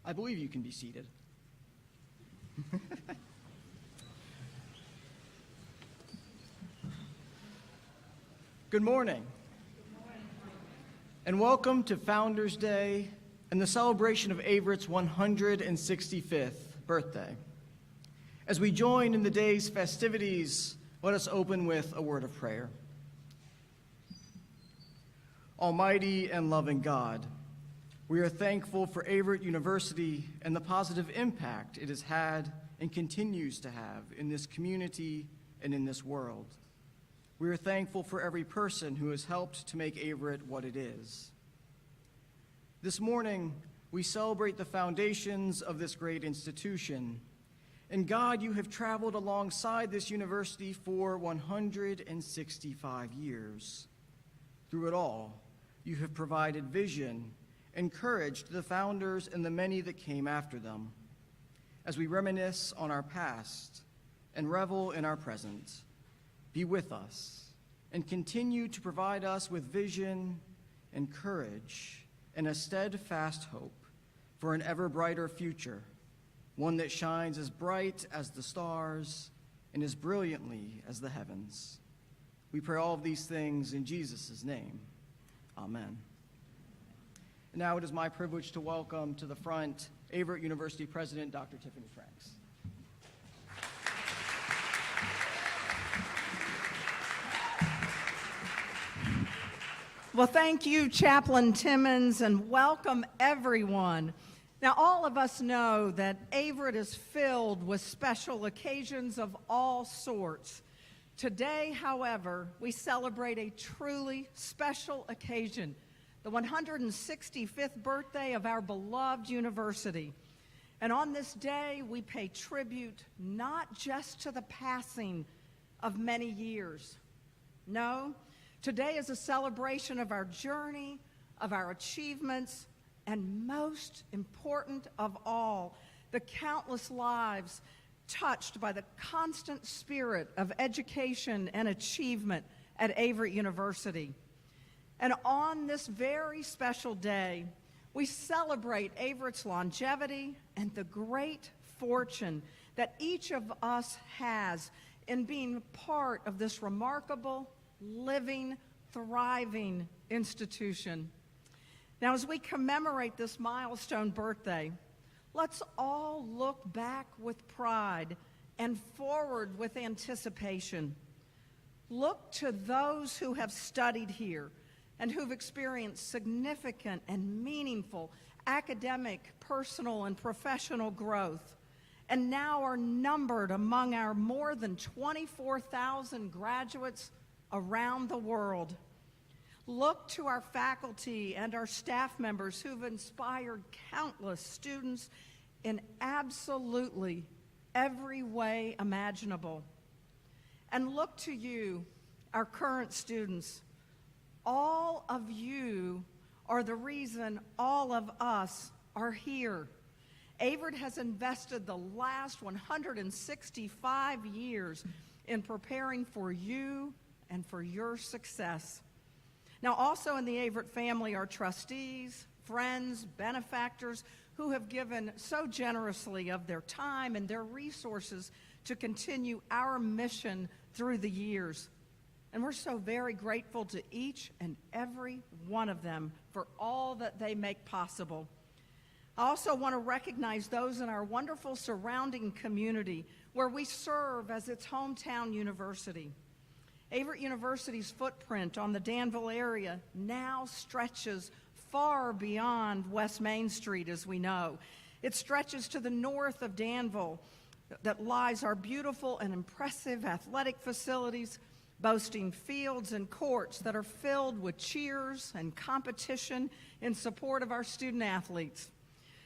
I believe you can be seated. Good morning. And welcome to Founders Day and the celebration of Averett's 165th birthday. As we join in the day's festivities, let us open with a word of prayer. Almighty and loving God, we are thankful for Averett University and the positive impact it has had and continues to have in this community and in this world. We are thankful for every person who has helped to make Averett what it is. This morning, we celebrate the foundations of this great institution. And God, you have traveled alongside this university for 165 years. Through it all, you have provided vision and courage to the founders and the many that came after them. As we reminisce on our past and revel in our present, be with us and continue to provide us with vision and courage and a steadfast hope for an ever brighter future, one that shines as bright as the stars and as brilliantly as the heavens. We pray all of these things in Jesus' name. Amen. And now it is my privilege to welcome to the front Averett University President, Dr. Tiffany Franks. Well, thank you, Chaplain Timmons, and welcome everyone. Now, all of us know that Averett is filled with special occasions of all sorts. Today, however, we celebrate a truly special occasion, the 165th birthday of our beloved university. And on this day, we pay tribute not just to the passing of many years. No, today is a celebration of our journey, of our achievements, and most important of all, the countless lives touched by the constant spirit of education and achievement at Averett University. And on this very special day, we celebrate Averett's longevity and the great fortune that each of us has in being part of this remarkable, living, thriving institution. Now, as we commemorate this milestone birthday, let's all look back with pride and forward with anticipation. Look to those who have studied here and who've experienced significant and meaningful academic, personal, and professional growth, and now are numbered among our more than 24,000 graduates around the world. Look to our faculty and our staff members who've inspired countless students in absolutely every way imaginable. And look to you, our current students. All of you are the reason all of us are here. Averett has invested the last 165 years in preparing for you and for your success. Now, also in the Averett family are trustees, friends, benefactors who have given so generously of their time and their resources to continue our mission through the years. And we're so very grateful to each and every one of them for all that they make possible. I also want to recognize those in our wonderful surrounding community where we serve as its hometown university. Averett University's footprint on the Danville area now stretches far beyond West Main Street, as we know. It stretches to the north of Danville that lies our beautiful and impressive athletic facilities, boasting fields and courts that are filled with cheers and competition in support of our student athletes.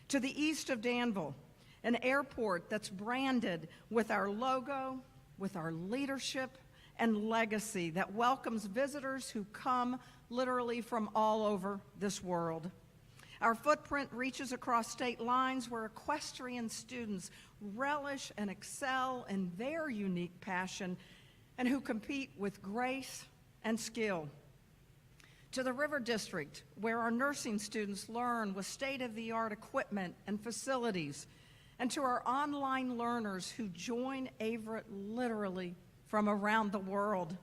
To the east of Danville, an airport that's branded with our logo, with our leadership and legacy that welcomes visitors who come literally from all over this world. Our footprint reaches across state lines where equestrian students relish and excel in their unique passion and who compete with grace and skill. to the River District, where our nursing students learn with state-of-the-art equipment and facilities, and to our online learners who join Averett literally from around the world.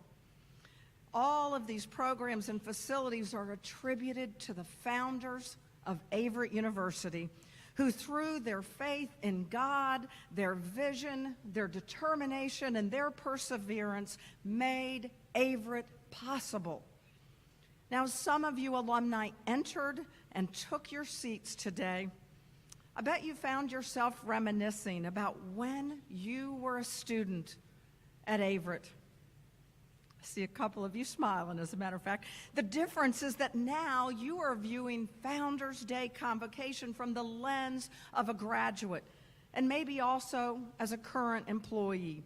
All of these programs and facilities are attributed to the founders of Averett University, who through their faith in God, their vision, their determination, and their perseverance made Averett possible. Now, some of you alumni entered and took your seats today. I bet you found yourself reminiscing about when you were a student at Averett. I see a couple of you smiling, as a matter of fact. The difference is that now you are viewing Founders Day convocation from the lens of a graduate, and maybe also as a current employee.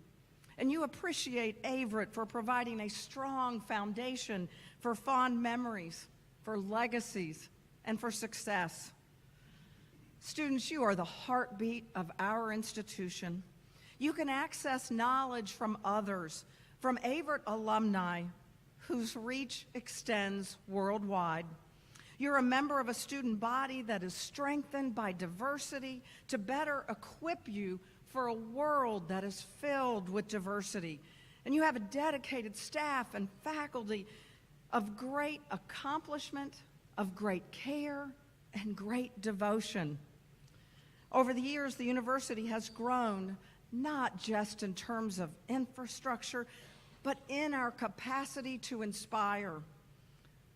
And you appreciate Averett for providing a strong foundation for fond memories, for legacies, and for success. Students, you are the heartbeat of our institution. You can access knowledge from others, from Averett alumni whose reach extends worldwide. You're a member of a student body that is strengthened by diversity to better equip you for a world that is filled with diversity. And you have a dedicated staff and faculty of great accomplishment, of great care, and great devotion. Over the years, the university has grown, not just in terms of infrastructure, but in our capacity to inspire.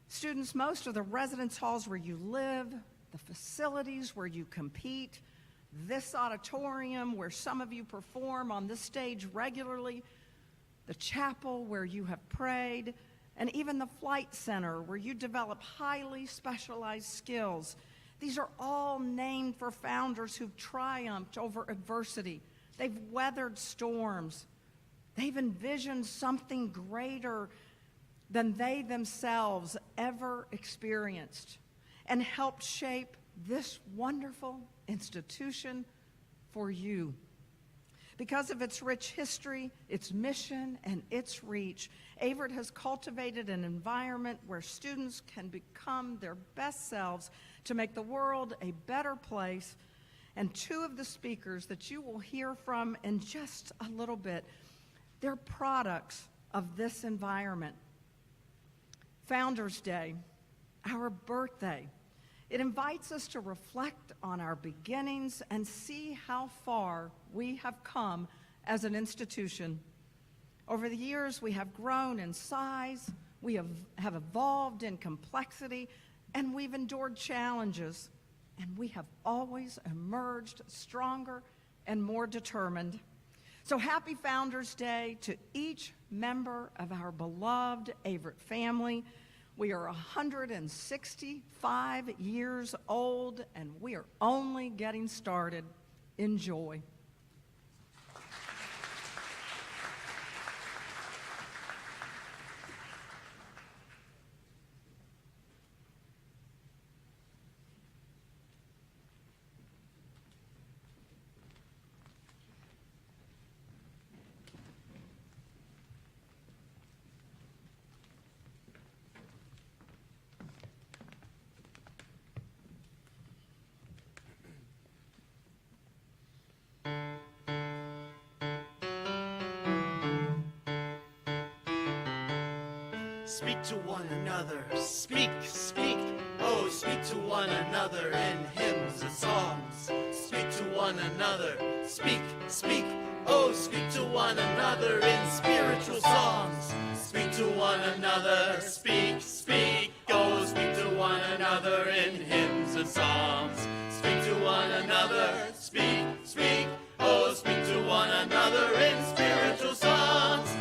Students, most of the residence halls where you live, the facilities where you compete, this auditorium where some of you perform on this stage regularly, the chapel where you have prayed, and even the flight center where you develop highly specialized skills. These are all named for founders who've triumphed over adversity. They've weathered storms. They've envisioned something greater than they themselves ever experienced and helped shape this wonderful institution for you. Because of its rich history, its mission, and its reach, Averett has cultivated an environment where students can become their best selves to make the world a better place. And two of the speakers that you will hear from in just a little bit, they're products of this environment. Founders Day, our birthday, it invites us to reflect on our beginnings and see how far we have come as an institution. Over the years, we have grown in size, we have evolved in complexity, and we've endured challenges, and we have always emerged stronger and more determined. So happy Founders Day to each member of our beloved Averett family. We are 165 years old, and we are only getting started. Enjoy. Speak to one another, speak, speak. Oh, speak to one another in hymns and songs. Speak to one another, speak, speak. Oh, speak to one another in spiritual songs. Speak to one another, speak, speak. Oh, speak to one another in hymns and songs. Speak to one another, speak, speak. Oh, speak to one another in spiritual songs.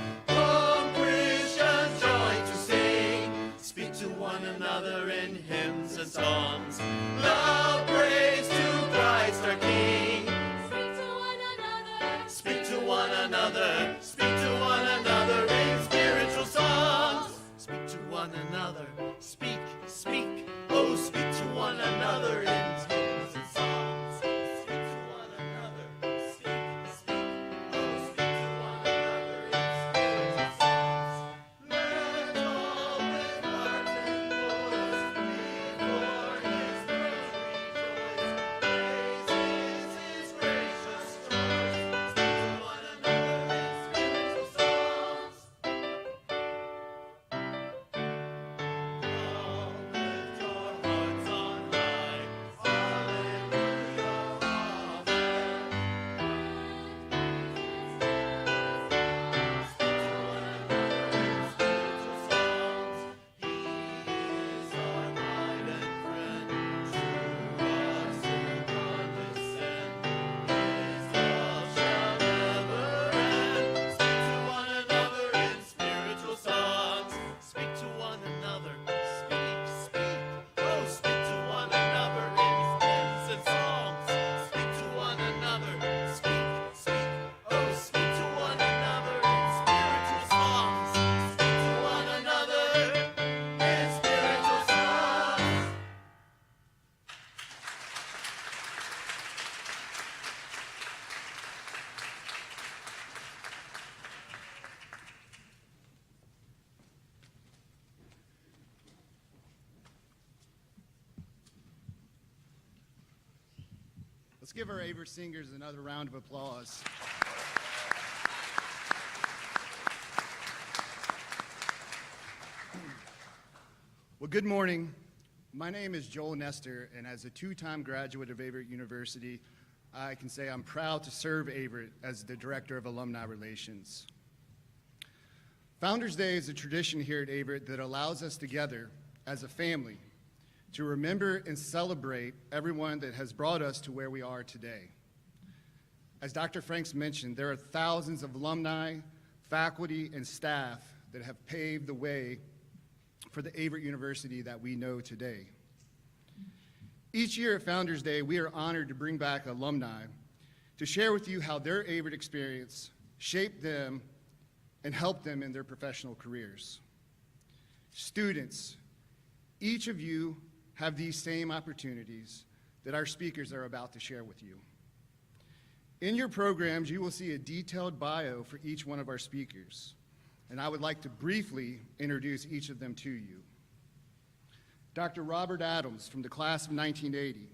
Another in hymns and songs. Loud praise to Christ our King. Speak to one another. Speak to one another. Speak to one another in spiritual songs. Speak to one another. Speak, speak. Oh, speak to one another in hymns and songs. Speak to one another. Speak, speak. Oh, speak to one another in spiritual songs. Let all with heart and voice Let's give our Averett singers another round of applause. Well, good morning. My name is Joel Nestor, and as a two-time graduate of Averett University, I can say I'm proud to serve Averett as the Director of Alumni Relations. Founders Day is a tradition here at Averett that allows us together as a family to remember and celebrate everyone that has brought us to where we are today. As Dr. Franks mentioned, there are thousands of alumni, faculty, and staff that have paved the way for the Averett University that we know today. Each year at Founders Day, we are honored to bring back alumni to share with you how their Averett experience shaped them and helped them in their professional careers. Students, each of you have these same opportunities that our speakers are about to share with you. In your programs, you will see a detailed bio for each one of our speakers, and I would like to briefly introduce each of them to you. Dr. Robert Adams from the class of 1980.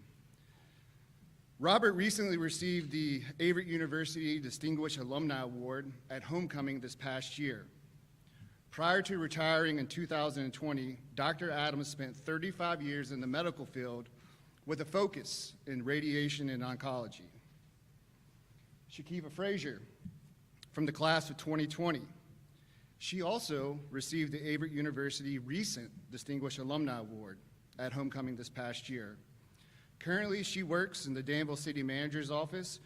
Robert recently received the Averett University Distinguished Alumni Award at homecoming this past year. Prior to retiring in 2020, Dr. Adams spent 35 years in the medical field with a focus in radiation and oncology. Shakiva Frazier from the class of 2020. She also received the Averett University recent Distinguished Alumni Award at homecoming this past year. Currently, she works in the Danville City Manager's Office,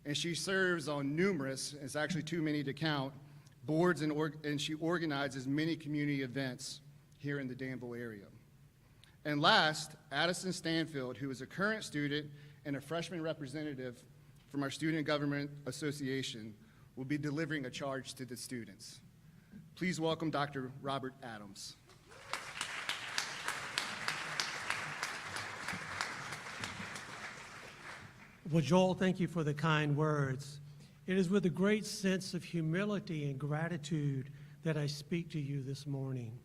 and she serves on numerous, it's actually too many to count, boards and she organizes many community events here in the Danville area. And last, Addison Stanfield, who is a current student and a freshman representative from our Student Government Association, will be delivering a charge to the students. Please welcome Dr. Robert Adams. Well, Joel, thank you for the kind words. It is with a great sense of humility and gratitude that I speak to you this morning.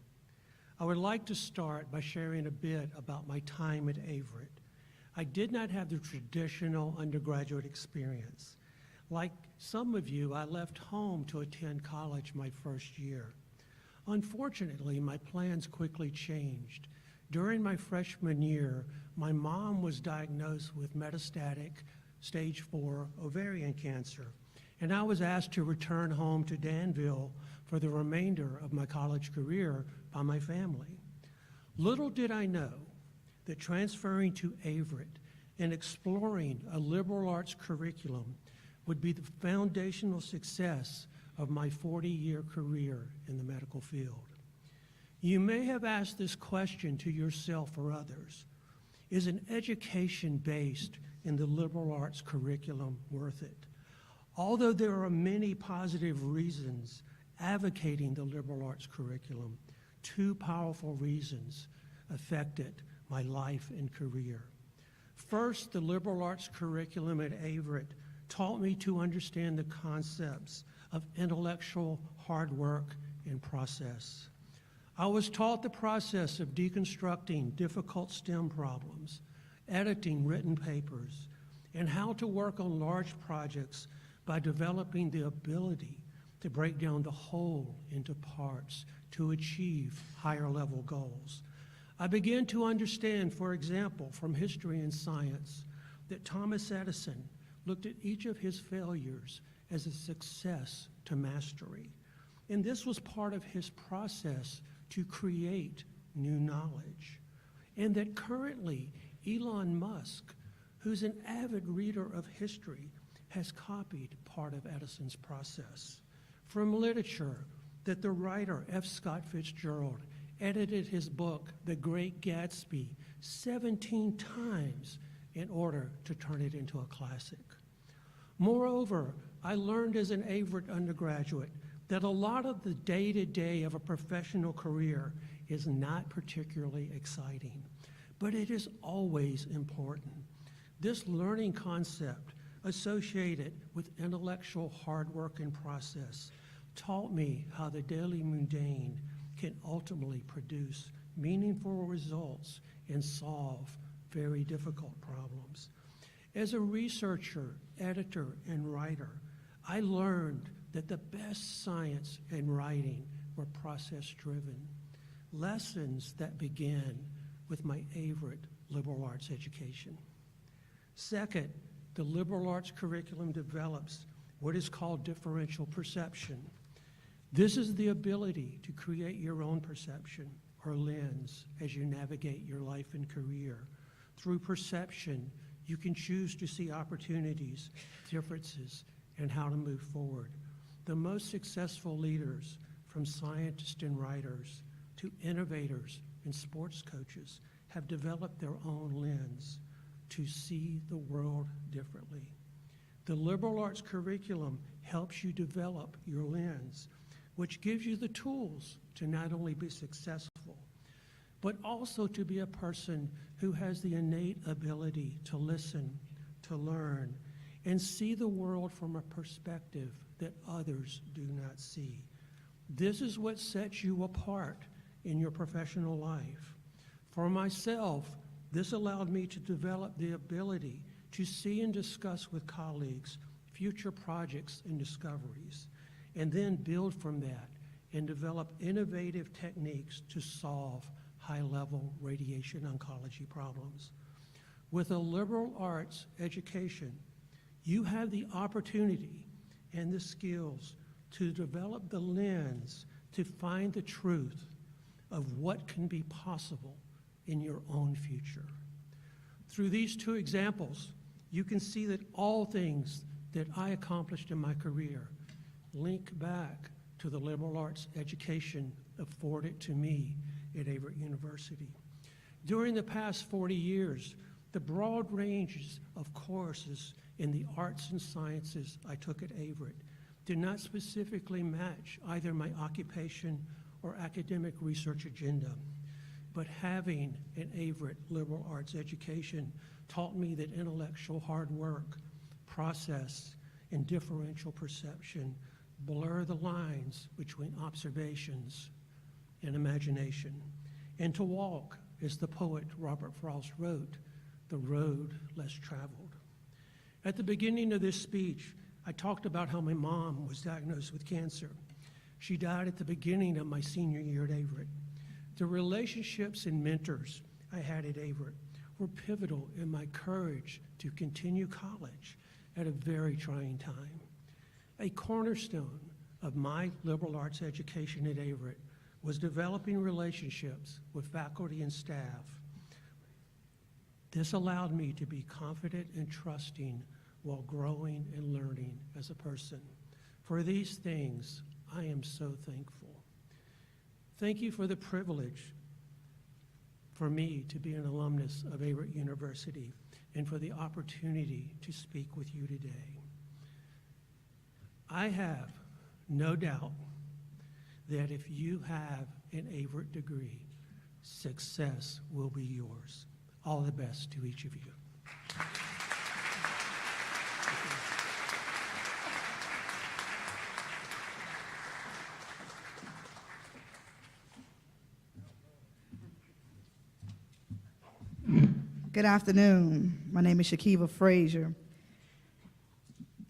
I would like to start by sharing a bit about my time at Averett. I did not have the traditional undergraduate experience. Like some of you, I left home to attend college my first year. Unfortunately, my plans quickly changed. During my freshman year, my mom was diagnosed with metastatic stage 4 ovarian cancer, and I was asked to return home to Danville for the remainder of my college career by my family. Little did I know that transferring to Averett and exploring a liberal arts curriculum would be the foundational success of my 40-year career in the medical field. You may have asked this question to yourself or others. Is an education based in the liberal arts curriculum worth it? Although there are many positive reasons advocating the liberal arts curriculum, two powerful reasons affected my life and career. First, the liberal arts curriculum at Averett taught me to understand the concepts of intellectual hard work and process. I was taught the process of deconstructing difficult STEM problems, editing written papers, and how to work on large projects by developing the ability to break down the whole into parts to achieve higher level goals. I began to understand, for example, from history and science, that Thomas Edison looked at each of his failures as a success to mastery. And this was part of his process to create new knowledge. And that currently, Elon Musk, who's an avid reader of history, has copied part of Edison's process. From literature, that the writer F. Scott Fitzgerald edited his book, The Great Gatsby, 17 times in order to turn it into a classic. Moreover, I learned as an Averett undergraduate that a lot of the day-to-day of a professional career is not particularly exciting, but it is always important. This learning concept associated with intellectual hard work and process taught me how the daily mundane can ultimately produce meaningful results and solve very difficult problems. As a researcher, editor, and writer, I learned that the best science and writing were process-driven, lessons that began with my Averett liberal arts education. Second, the liberal arts curriculum develops what is called differential perception. This is the ability to create your own perception or lens as you navigate your life and career. Through perception, you can choose to see opportunities, differences, and how to move forward. The most successful leaders, from scientists and writers to innovators and sports coaches, have developed their own lens to see the world differently. The liberal arts curriculum helps you develop your lens, which gives you the tools to not only be successful, but also to be a person who has the innate ability to listen, to learn, and see the world from a perspective that others do not see. This is what sets you apart in your professional life. For myself, this allowed me to develop the ability to see and discuss with colleagues future projects and discoveries, and then build from that and develop innovative techniques to solve high-level radiation oncology problems. With a liberal arts education, you have the opportunity and the skills to develop the lens to find the truth of what can be possible in your own future. Through these two examples, you can see that all things that I accomplished in my career link back to the liberal arts education afforded to me at Averett University. During the past 40 years, the broad ranges of courses in the arts and sciences I took at Averett did not specifically match either my occupation or academic research agenda. But having an Averett liberal arts education taught me that intellectual hard work, process, and differential perception blur the lines between observations and imagination, and to walk, as the poet Robert Frost wrote, the road less traveled. At the beginning of this speech, I talked about how my mom was diagnosed with cancer. She died at the beginning of my senior year at Averett. The relationships and mentors I had at Averett were pivotal in my courage to continue college at a very trying time. A cornerstone of my liberal arts education at Averett was developing relationships with faculty and staff. This allowed me to be confident and trusting while growing and learning as a person. For these things, I am so thankful. Thank you for the privilege for me to be an alumnus of Averett University and for the opportunity to speak with you today. I have no doubt that if you have an Averett degree, success will be yours. All the best to each of you. Good afternoon. My name is Shakiva Frazier.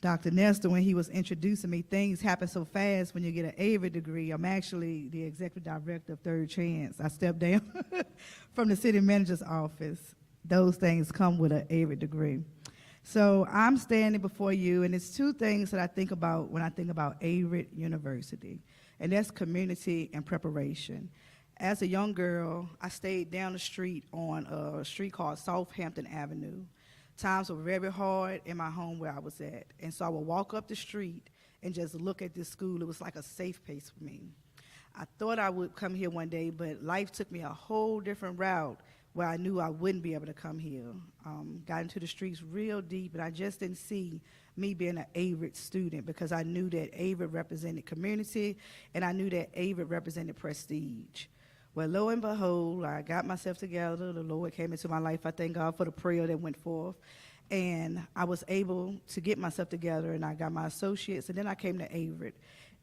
Dr. Nestor, when he was introducing me, things happen so fast when you get an Averett degree. I'm actually the executive director of Third Chance. I stepped down from the city manager's office. Those things come with an Averett degree. So I'm standing before you, and it's two things that I think about when I think about Averett University, and that's community and preparation. As a young girl, I stayed down the street on a street called Southampton Avenue. Times were very hard in my home where I was at. And so I would walk up the street and just look at this school. It was like a safe place for me. I thought I would come here one day, but life took me a whole different route where I knew I wouldn't be able to come here. Got into the streets real deep, and I just didn't see me being an Averett student because I knew that Averett represented community, and I knew that Averett represented prestige. Well, lo and behold, I got myself together. The Lord came into my life. I thank God for the prayer that went forth. And I was able to get myself together, and I got my associates, and then I came to Averett.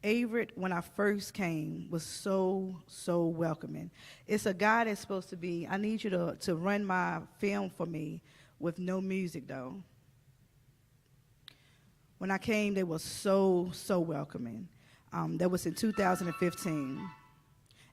Averett, when I first came, was so welcoming. It's a guy that's supposed to be, I need you to run my film for me with no music, though. When I came, they were so welcoming. That was in 2015.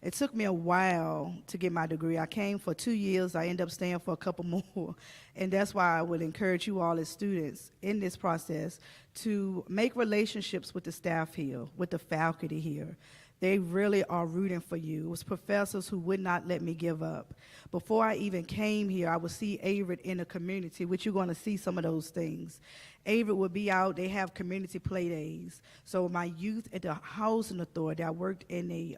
It took me a while to get my degree. I came for 2 years. I ended up staying for a couple more. And that's why I would encourage you all as students in this process to make relationships with the staff here, with the faculty here. They really are rooting for you. It was professors who would not let me give up. Before I even came here, I would see Averett in the community, which you're going to see some of those things. Averett would be out. They have community play days. So my youth at the housing authority, I worked in a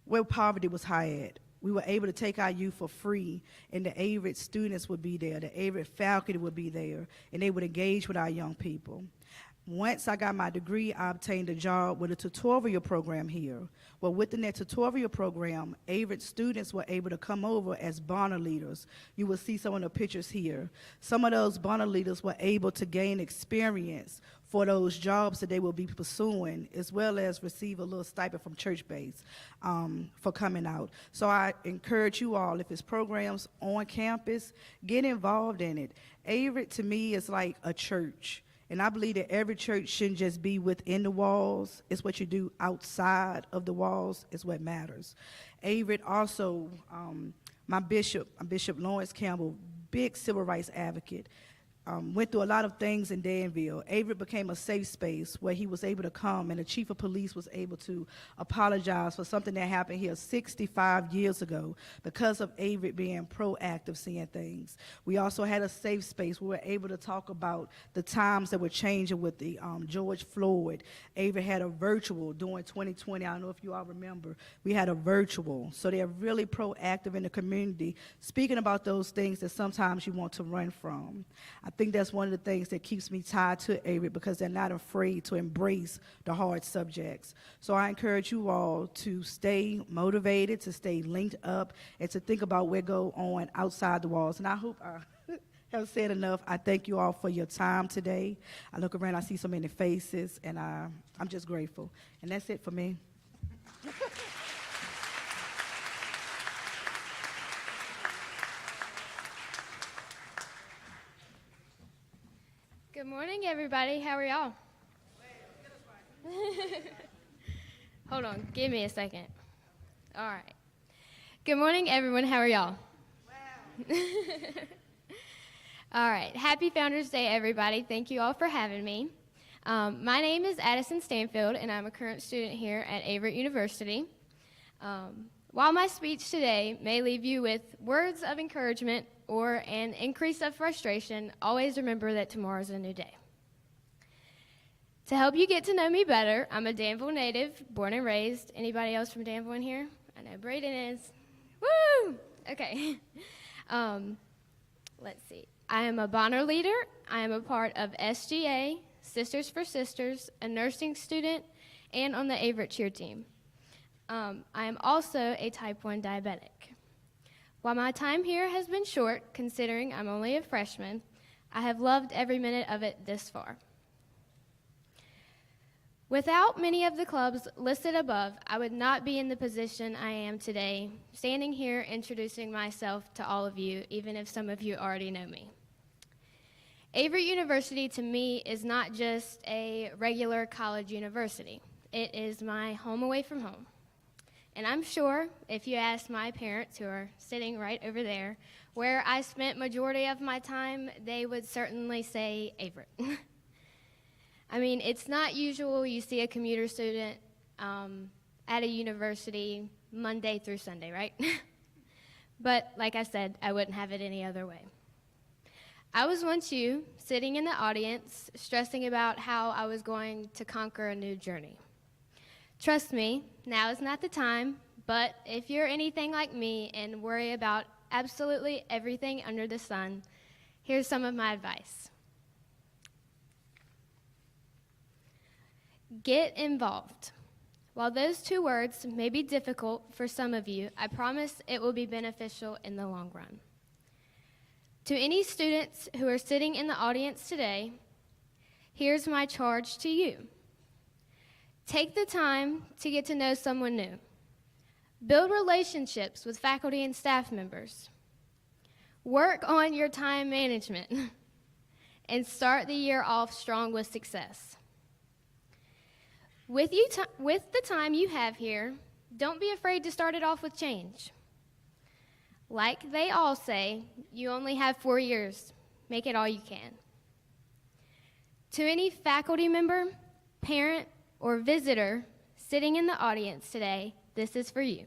where poverty was high at. We were able to take our youth for free, and the Averett students would be there, the Averett faculty would be there, and they would engage with our young people. Once I got my degree, I obtained a job with a tutorial program here. Well, within that tutorial program, Averett students were able to come over as Bonner leaders. You will see some of the pictures here. Some of those Bonner leaders were able to gain experience for those jobs that they will be pursuing, as well as receive a little stipend from church base for coming out. So I encourage you all, if it's programs on campus, get involved in it. Averett, to me, is like a church. And I believe that every church shouldn't just be within the walls. It's what you do outside of the walls is what matters. Averett also, my bishop, Bishop Lawrence Campbell, big civil rights advocate, went through a lot of things in Danville. Averett became a safe space where he was able to come, and the chief of police was able to apologize for something that happened here 65 years ago because of Averett being proactive, seeing things. We also had a safe space. We were able to talk about the times that were changing with the George Floyd. Averett had a virtual during 2020. I don't know if you all remember. We had a virtual. So they're really proactive in the community, speaking about those things that sometimes you want to run from. I think that's one of the things that keeps me tied to Averett, because they're not afraid to embrace the hard subjects. So I encourage you all to stay motivated, to stay linked up, and to think about what goes on outside the walls. And I hope I have said enough. I thank you all for your time today. I look around, I see so many faces, and I'm just grateful. And that's it for me. Good morning, everybody. How are y'all? Hold on. Give me a second. All right. Good morning, everyone. How are y'all? Wow. All right. Happy Founders Day, everybody. Thank you all for having me. My name is Addison Stanfield, and I'm a current student here at Averett University. While my speech today may leave you with words of encouragement or an increase of frustration, always remember that tomorrow's a new day. To help you get to know me better, I'm a Danville native, born and raised. Anybody else from Danville in here? I know Braden is. Woo! Okay. Let's see. I am a Bonner leader. I am a part of SGA, Sisters for Sisters, a nursing student, and on the Averett cheer team. I am also a type 1 diabetic. While my time here has been short, considering I'm only a freshman, I have loved every minute of it this far. Without many of the clubs listed above, I would not be in the position I am today, standing here introducing myself to all of you, even if some of you already know me. Averett University to me is not just a regular college university. It is my home away from home. And I'm sure if you ask my parents, who are sitting right over there, where I spent majority of my time, they would certainly say Averett. I mean, it's not usual you see a commuter student at a university Monday through Sunday, right? But like I said, I wouldn't have it any other way. I was once you, sitting in the audience, stressing about how I was going to conquer a new journey. Trust me, now is not the time, but if you're anything like me and worry about absolutely everything under the sun, here's some of my advice. Get involved. While those two words may be difficult for some of you, I promise it will be beneficial in the long run. To any students who are sitting in the audience today, here's my charge to you. Take the time to get to know someone new. Build relationships with faculty and staff members. Work on your time management. and start the year off strong with success. With the time you have here, don't be afraid to start it off with change. Like they all say, you only have 4 years. Make it all you can. To any faculty member, parent, or visitor sitting in the audience today, this is for you.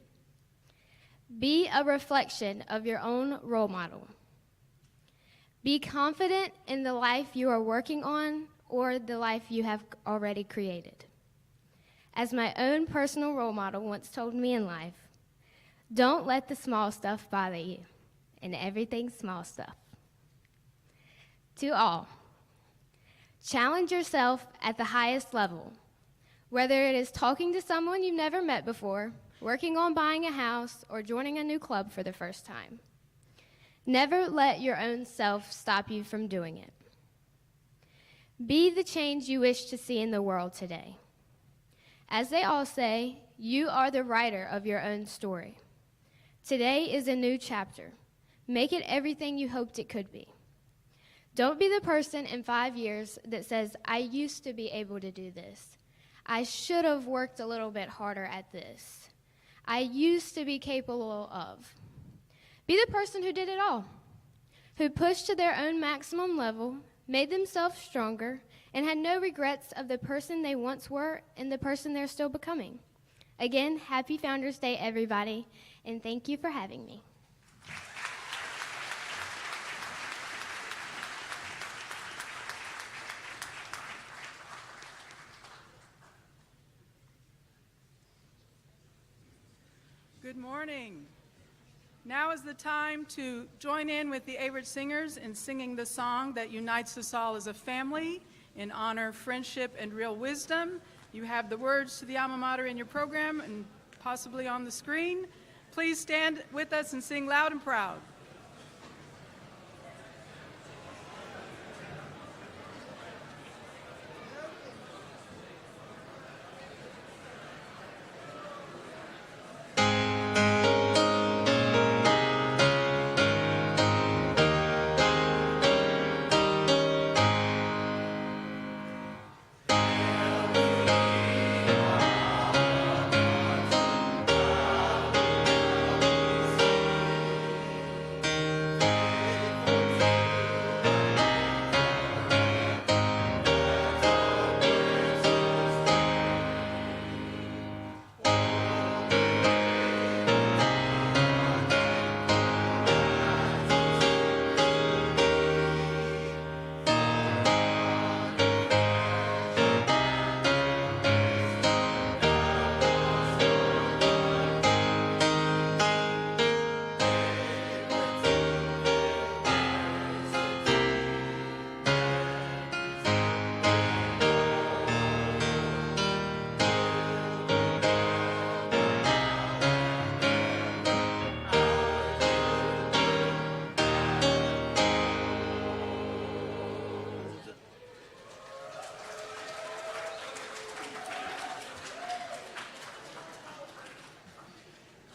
Be a reflection of your own role model. Be confident in the life you are working on or the life you have already created. As my own personal role model once told me in life, don't let the small stuff bother you, and everything's small stuff. To all, challenge yourself at the highest level, whether it is talking to someone you've never met before, working on buying a house, or joining a new club for the first time. Never let your own self stop you from doing it. Be the change you wish to see in the world today. As they all say, you are the writer of your own story. Today is a new chapter. Make it everything you hoped it could be. Don't be the person in 5 years that says, I used to be able to do this. I should have worked a little bit harder at this. I used to be capable of. Be the person who did it all, who pushed to their own maximum level, made themselves stronger, and had no regrets of the person they once were and the person they're still becoming. Again, happy Founders Day, everybody, and thank you for having me. Good morning. Now is the time to join in with the Averett singers in singing the song that unites us all as a family in honor, friendship, and real wisdom. You have the words to the alma mater in your program and possibly on the screen. Please stand with us and sing loud and proud.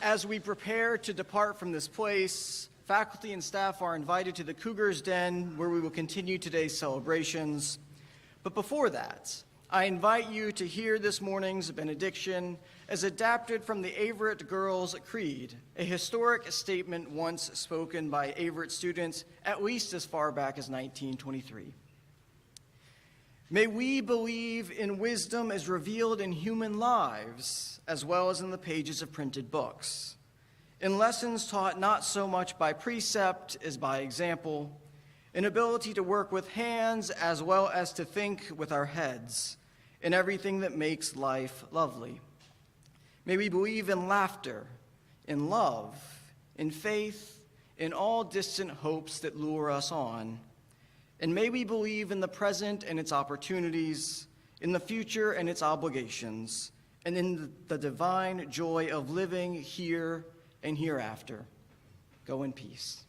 As we prepare to depart from this place, faculty and staff are invited to the Cougar's Den, where we will continue today's celebrations. But before that, I invite you to hear this morning's benediction as adapted from the Averett Girls' Creed, a historic statement once spoken by Averett students at least as far back as 1923. May we believe in wisdom as revealed in human lives, as well as in the pages of printed books, in lessons taught not so much by precept as by example, in ability to work with hands as well as to think with our heads, in everything that makes life lovely. May we believe in laughter, in love, in faith, in all distant hopes that lure us on. And may we believe in the present and its opportunities, in the future and its obligations, and in the divine joy of living here and hereafter. Go in peace.